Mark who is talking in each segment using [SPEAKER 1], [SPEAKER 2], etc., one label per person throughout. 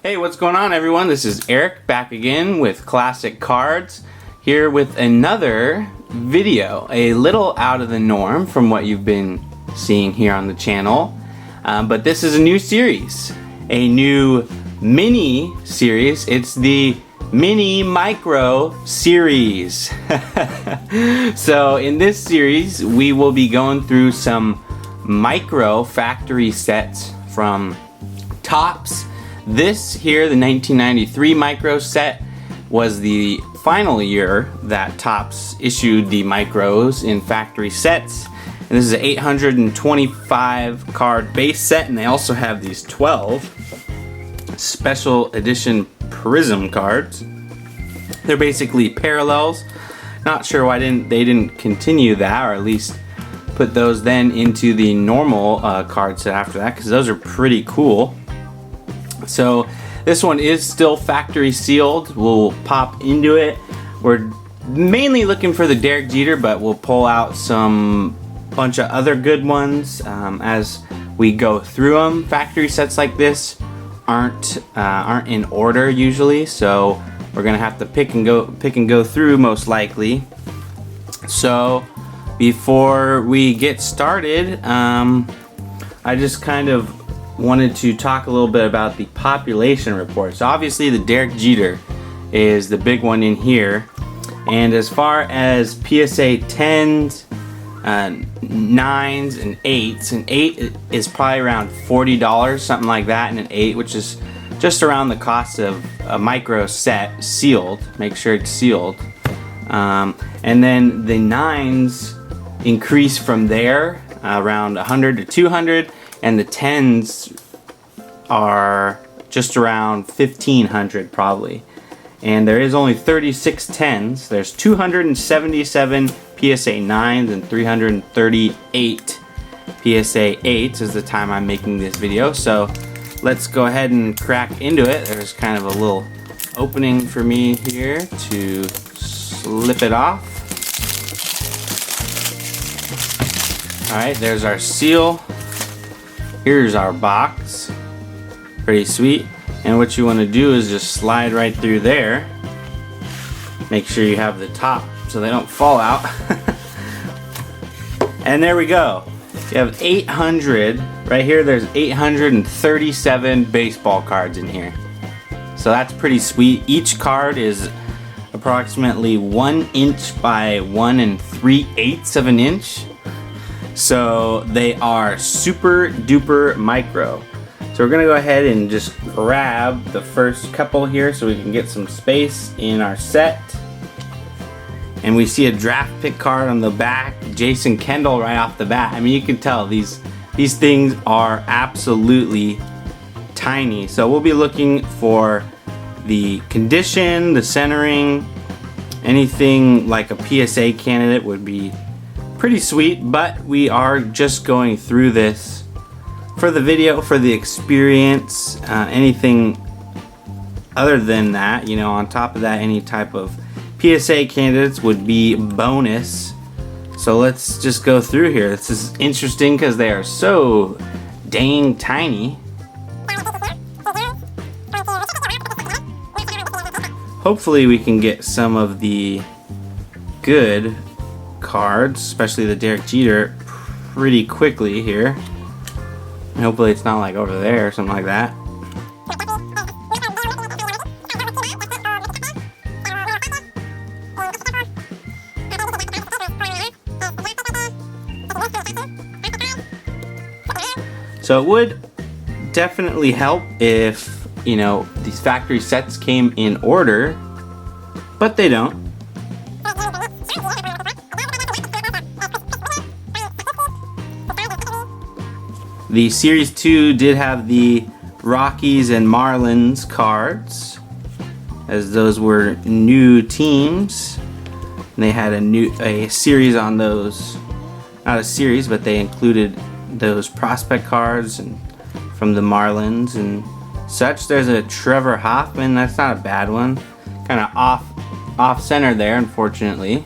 [SPEAKER 1] Hey, what's going on everyone? This is Eric back again with Classic Cards, here with another video, a little out of the norm from what you've been seeing here on the channel. But this is a new series, a new mini series. It's the Mini Micro series. So in this series we will be going through some micro factory sets from Topps. This here, the 1993 micro set, was the final year that Topps issued the micros in factory sets. And this is an 825 card base set, and they also have these 12 special edition Prism cards. They're basically parallels. Not sure why they didn't continue that, or at least put those then into the normal card set after that, because those are pretty cool. So this one is still factory sealed. We'll pop into it. We're mainly looking for the Derek Jeter, but we'll pull out some bunch of other good ones as we go through them. Factory sets like this aren't in order usually, so we're gonna have to pick and go through most likely. So before we get started, I just kind of wanted to talk a little bit about the population report. So obviously the Derek Jeter is the big one in here, and as far as PSA 10s, 9s, and 8s, an 8 is probably around $40, something like that, and an 8, which is just around the cost of a micro set sealed. Make sure it's sealed. And then the 9s increase from there, around 100 to 200, and the 10s are just around 1500 probably. And there is only 36 10s. There's 277 PSA 9s and 338 PSA 8s is the time I'm making this video. So let's go ahead and crack into it. There's kind of a little opening for me here to slip it off. Alright, there's our seal. Here's our box. Pretty sweet. And what you want to do is just slide right through there. Make sure you have the top so they don't fall out. And there we go. You have 800. Right here there's 837 baseball cards in here. So that's pretty sweet. Each card is approximately 1 inch by 1 3/8 of an inch. So they are super duper micro. So we're gonna go ahead and just grab the first couple here so we can get some space in our set. And we see a draft pick card on the back, Jason Kendall right off the bat. I mean, you can tell these things are absolutely tiny. So we'll be looking for the condition, the centering, anything like a PSA candidate would be pretty sweet, but we are just going through this for the video, for the experience. Anything other than that, you know, on top of that, any type of PSA candidates would be bonus. So let's just go through here. This is interesting because they are so dang tiny. Hopefully we can get some of the good cards, especially the Derek Jeter, pretty quickly here. And hopefully it's not like over there or something like that. So it would definitely help if, you know, these factory sets came in order, but they don't. The Series 2 did have the Rockies and Marlins cards, as those were new teams. And they had a series on those, not a series, but they included those prospect cards and from the Marlins and such. There's a Trevor Hoffman. That's not a bad one. Kind of off center there, unfortunately.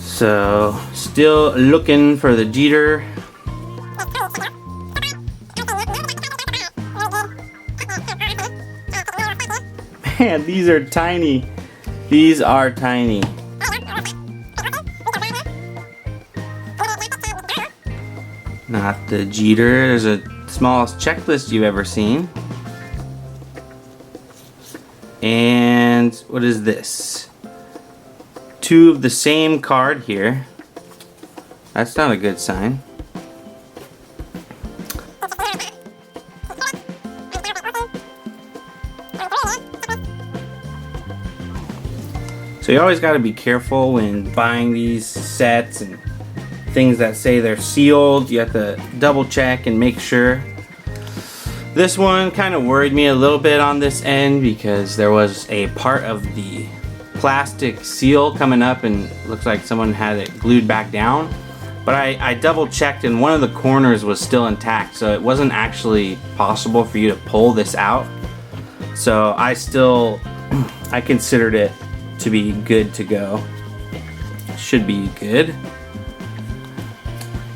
[SPEAKER 1] So still looking for the Jeter. Man, these are tiny. These are tiny. Not the Jeter. There's a smallest checklist you've ever seen. And what is this? Two of the same card here. That's not a good sign. So you always got to be careful when buying these sets and things that say they're sealed. You have to double check and make sure. This one kind of worried me a little bit on this end because there was a part of the plastic seal coming up and it looks like someone had it glued back down. But I double checked and one of the corners was still intact, so it wasn't actually possible for you to pull this out. So I considered it to be good to go. Should be good.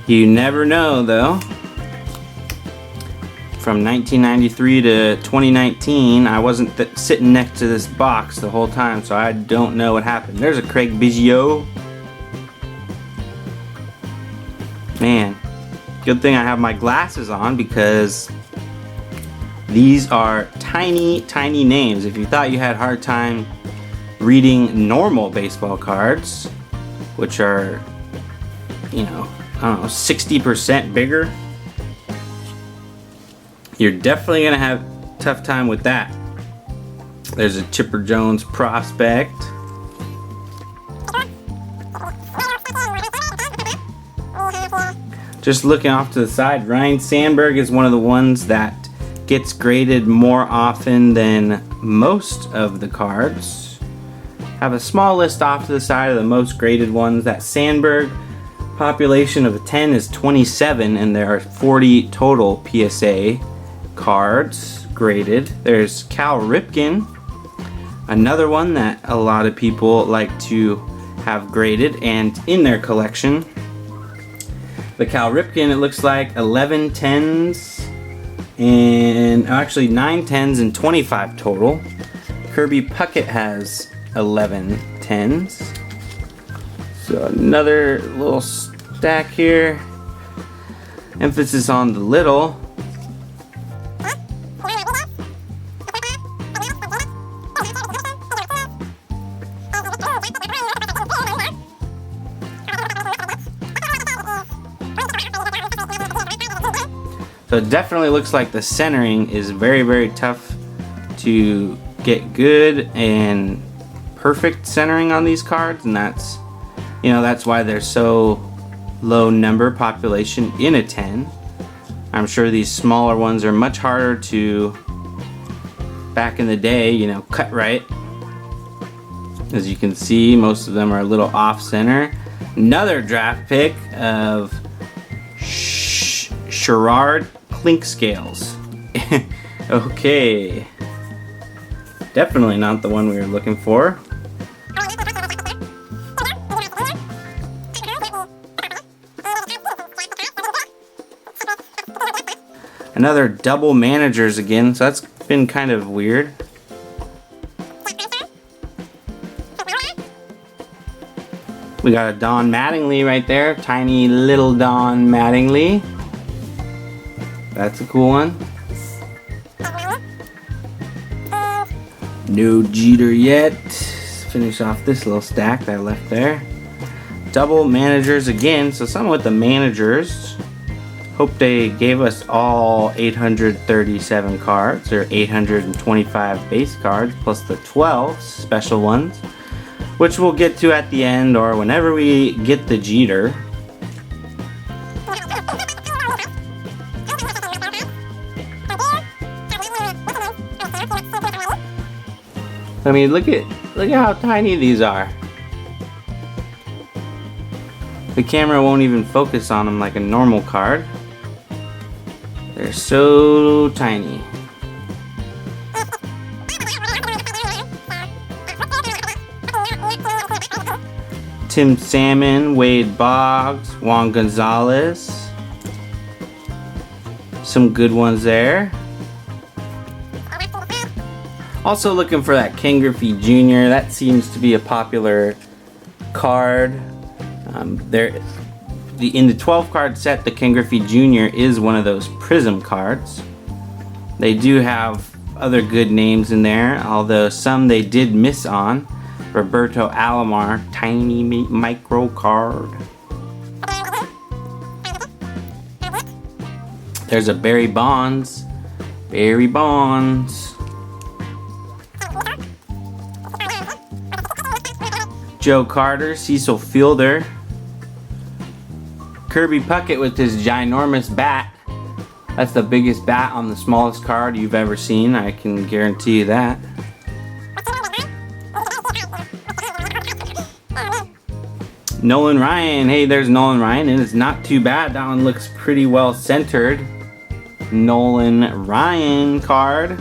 [SPEAKER 1] You never know though. From 1993 to 2019, I wasn't sitting next to this box the whole time, so I don't know what happened. There's a Craig Biggio. Man, good thing I have my glasses on because these are tiny, tiny names. If you thought you had a hard time reading normal baseball cards, which are, you know, I don't know, 60% bigger, you're definitely gonna have a tough time with that. There's a Chipper Jones prospect. Just looking off to the side, Ryan Sandberg is one of the ones that gets graded more often than most of the cards. Have a small list off to the side of the most graded ones. That Sandberg population of 10 is 27 and there are 40 total PSA cards graded. There's Cal Ripken, another one that a lot of people like to have graded and in their collection. The Cal Ripken, it looks like 11 10s and actually 9 10s and 25 total. Kirby Puckett has 11 10s. So another little stack here. Emphasis on the little. So it definitely looks like the centering is very, very tough to get good and perfect centering on these cards, and that's, you know, that's why they're so low number population in a 10. I'm sure these smaller ones are much harder to, back in the day, you know, cut right. As you can see, most of them are a little off center. Another draft pick of Sherrard Clink Scales. Okay. Definitely not the one we were looking for. Another double managers again, so that's been kind of weird. We got a Don Mattingly right there, tiny little Don Mattingly. That's a cool one. No Jeter yet. Let's finish off this little stack that I left there. Double managers again, so some with the managers. Hope they gave us all 837 cards, or 825 base cards, plus the 12 special ones, which we'll get to at the end or whenever we get the Jeter. I mean, look at how tiny these are. The camera won't even focus on them like a normal card. They're so tiny. Tim Salmon, Wade Boggs, Juan Gonzalez. Some good ones there. Also looking for that Ken Griffey Jr. That seems to be a popular card. In the 12 card set, the Ken Griffey Jr. is one of those Prism cards. They do have other good names in there, although some they did miss on. Roberto Alomar, tiny micro card. There's a Barry Bonds. Barry Bonds. Joe Carter, Cecil Fielder. Kirby Puckett with his ginormous bat. That's the biggest bat on the smallest card you've ever seen, I can guarantee you that. Nolan Ryan, hey, there's Nolan Ryan, and it's not too bad. That one looks pretty well centered. Nolan Ryan card.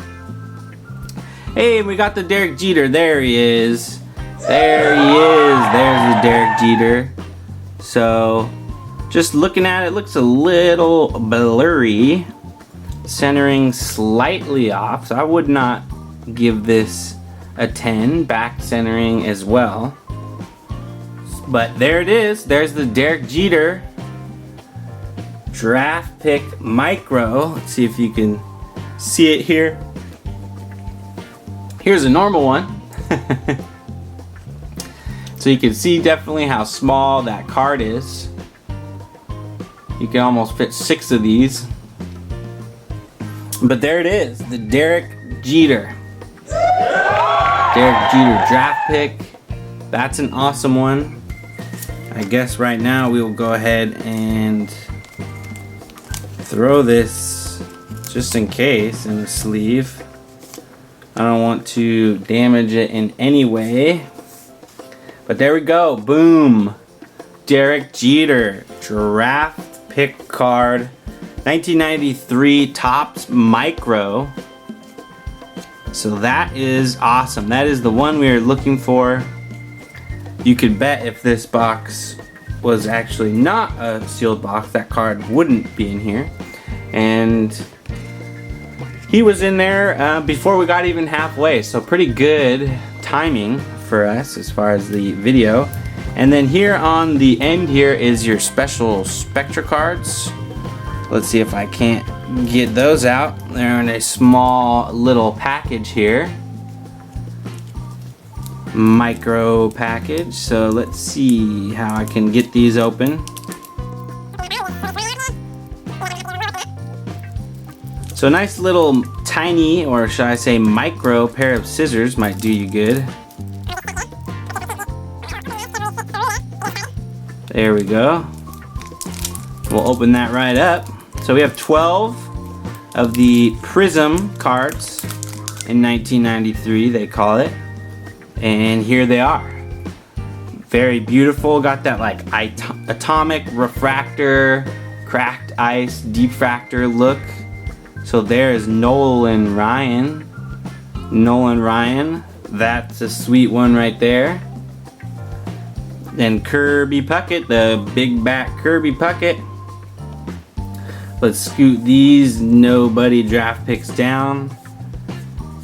[SPEAKER 1] Hey, we got the Derek Jeter. There he is. There he is. There's the Derek Jeter. So, just looking at it, looks a little blurry. Centering slightly off, so I would not give this a 10. Back centering as well. But there it is. There's the Derek Jeter draft pick micro. Let's see if you can see it here. Here's a normal one. So you can see definitely how small that card is. You can almost fit 6 of these. But there it is, the Derek Jeter. Derek Jeter draft pick. That's an awesome one. I guess right now we will go ahead and throw this just in case in the sleeve. I don't want to damage it in any way. But there we go. Boom. Derek Jeter draft pick card. 1993 Topps Micro. So that is awesome. That is the one we are looking for. You could bet if this box was actually not a sealed box, that card wouldn't be in here. And he was in there before we got even halfway, so pretty good timing for us as far as the video. And then here on the end here is your special Spectra cards. Let's see if I can't get those out. They're in a small little package here. Micro package. So let's see how I can get these open. So a nice little tiny, or should I say micro, pair of scissors might do you good. There we go. We'll open that right up. So we have 12 of the Prism cards in 1993, they call it. And here they are. Very beautiful. Got that like atomic refractor, cracked ice, diffractor look. So there is Nolan Ryan. Nolan Ryan. That's a sweet one right there. Then Kirby Puckett, the big bat Kirby Puckett. Let's scoot these nobody draft picks down.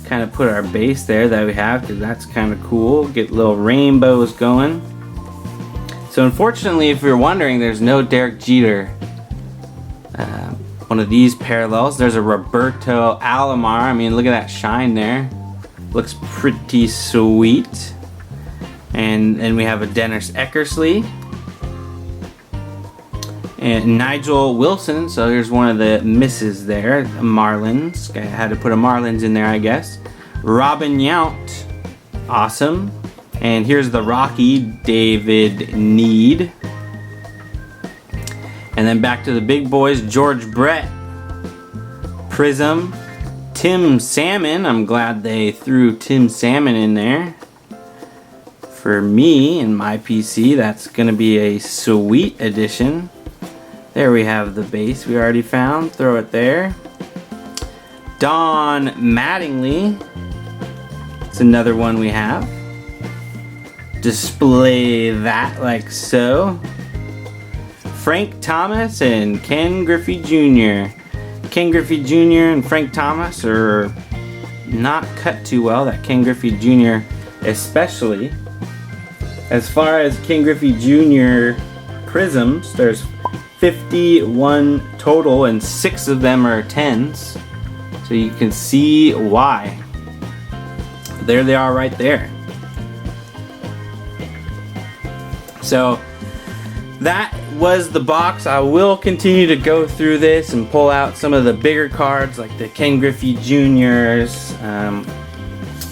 [SPEAKER 1] Kind of put our base there that we have, because that's kind of cool. Get little rainbows going. So unfortunately, if you're wondering, there's no Derek Jeter. One of these parallels. There's a Roberto Alomar. I mean, look at that shine there. Looks pretty sweet. And then we have a Dennis Eckersley. And Nigel Wilson. So here's one of the misses there. Marlins. I had to put a Marlins in there, I guess. Robin Yount. Awesome. And here's the Rocky, David Need. And then back to the big boys, George Brett, Prism, Tim Salmon. I'm glad they threw Tim Salmon in there. For me and my PC, that's going to be a sweet addition. There we have the base we already found. Throw it there. Don Mattingly. It's another one we have. Display that like so. Frank Thomas and Ken Griffey Jr. Ken Griffey Jr. and Frank Thomas are not cut too well, that Ken Griffey Jr. especially. As far as Ken Griffey Jr. prisms, there's 51 total and 6 of them are 10s. So you can see why. There they are right there. So that was the box. I will continue to go through this and pull out some of the bigger cards like the Ken Griffey Jr.'s.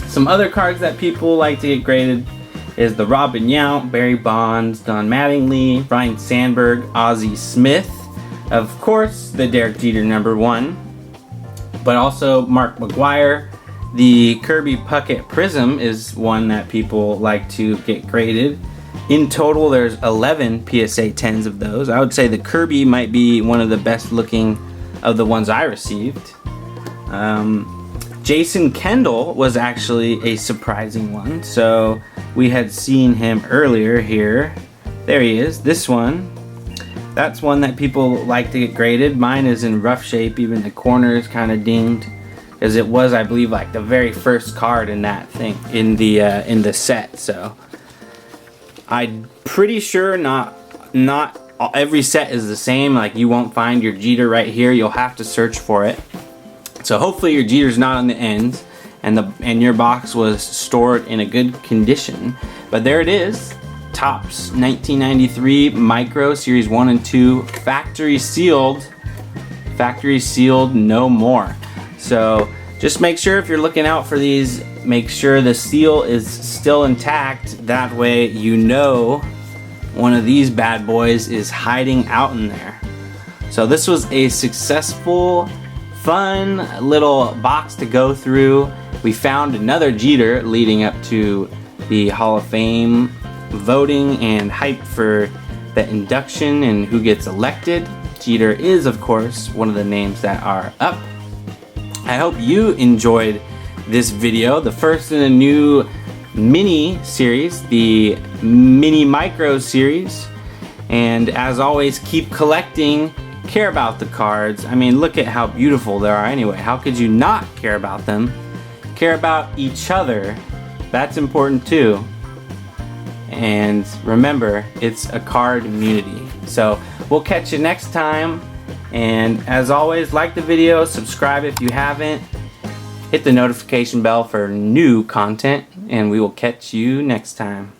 [SPEAKER 1] Some other cards that people like to get graded is the Robin Yount, Barry Bonds, Don Mattingly, Ryan Sandberg, Ozzie Smith. Of course, the Derek Jeter #1. But also Mark McGwire. The Kirby Puckett Prism is one that people like to get graded. In total, there's 11 PSA 10s of those. I would say the Kirby might be one of the best looking of the ones I received. Jason Kendall was actually a surprising one. So we had seen him earlier here. There he is, this one. That's one that people like to get graded. Mine is in rough shape, even the corners kind of dinged. Because it was, I believe, like the very first card in that thing, in the set, so. I'm pretty sure not every set is the same. Like, you won't find your Jeter right here. You'll have to search for it. So hopefully your Jeter's not on the ends, and your box was stored in a good condition. But there it is, Topps 1993 Micro Series 1 and 2, factory sealed, no more. So just make sure if you're looking out for these, make sure the seal is still intact. That way you know one of these bad boys is hiding out in there. So this was a successful, fun little box to go through. We found another Jeter leading up to the Hall of Fame voting and hype for the induction and who gets elected. Jeter is, of course, one of the names that are up. I hope you enjoyed this video, the first in a new mini series, the Mini Micro series. And as always, keep collecting, care about the cards. I mean, look at how beautiful they are anyway. How could you not care about them? Care about each other. That's important too. And remember, it's a Cardmunity. So we'll catch you next time. And as always, like the video, subscribe if you haven't, hit the notification bell for new content, and we will catch you next time.